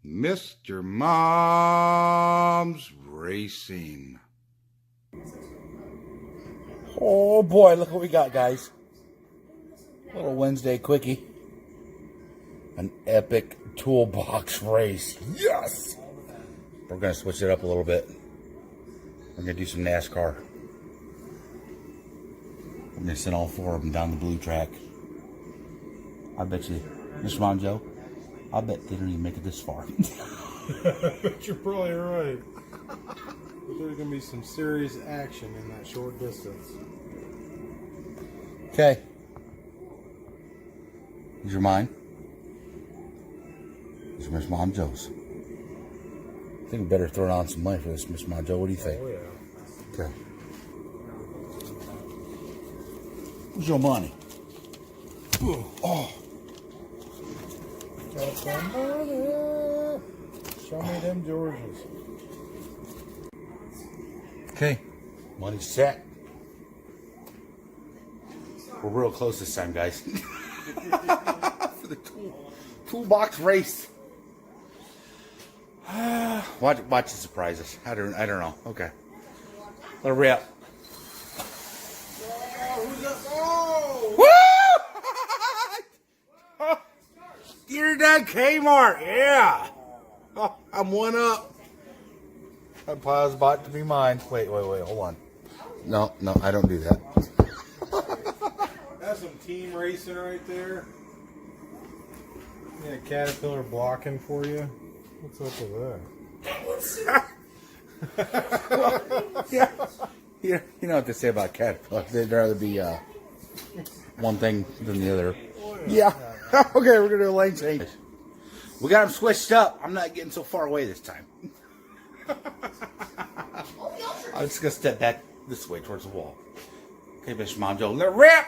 Mr. Mom's Racing. Oh boy, look what we got, guys. Little Wednesday quickie. An epic toolbox race. Yes! We're going to switch it up a little bit. We're going to do some NASCAR. We're going to send all four of them down the blue track. I bet you, Mr. Monjo, I bet they don't even make it this far. I bet you're probably right. But there's going to be some serious action in that short distance. Okay. These are mine. These are Miss Monjo's. I think we better throw on some money for this, Miss Monjo. What do you think? Oh, yeah. Okay. Where's your money? Oh. Got some money. Show me them Georges. Okay. Money's set. We're real close this time, guys. For the toolbox race. Watch the surprises. I don't know. Okay. Let her rip. Woo! Get her done, Kmart. Yeah. Oh, I'm one up. That pile's about to be mine. Wait, hold on. No, I don't do that. That's some team racing right there. Yeah, Caterpillar blocking for you. What's up with that? Yeah. You know what they say about Caterpillar. They'd rather be one thing than the other. Yeah. Okay, we're going to do a lane change. We got them switched up. I'm not getting so far away this time. I'm just going to step back this way towards the wall. Okay, Mr. Monjo, let it rip!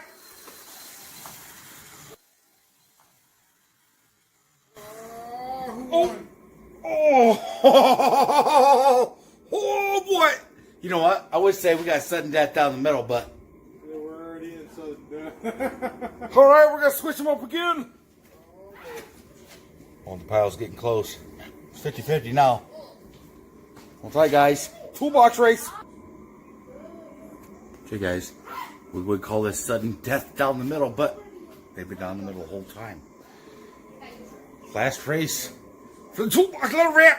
Oh, boy! You know what? I would say we got sudden death down the middle, but... Yeah, we're already in sudden death. Alright, we're going to switch them up again. Oh, the pile's getting close. It's 50-50 now. Hold tight, guys. Toolbox race. Okay, guys. We would call this sudden death down the middle, but they've been down the middle the whole time. Last race for the toolbox. Let it rip.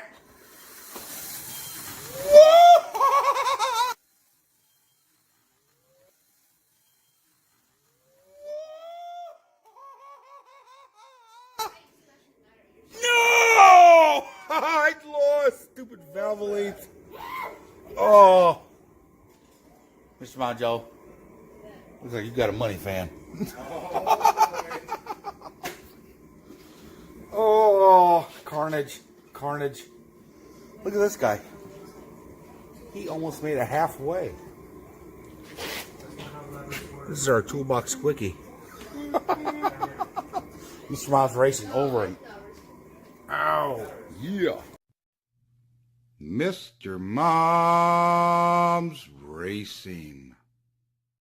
No! I lost. Stupid Valvoline. Oh. Mr. Monjo. Looks like you got a money fan. Oh, carnage. Carnage. Look at this guy. He almost made it halfway. This is our toolbox quickie. Mr. Mom's racing over him. Ow. Yeah. Mr. Mom's Racing.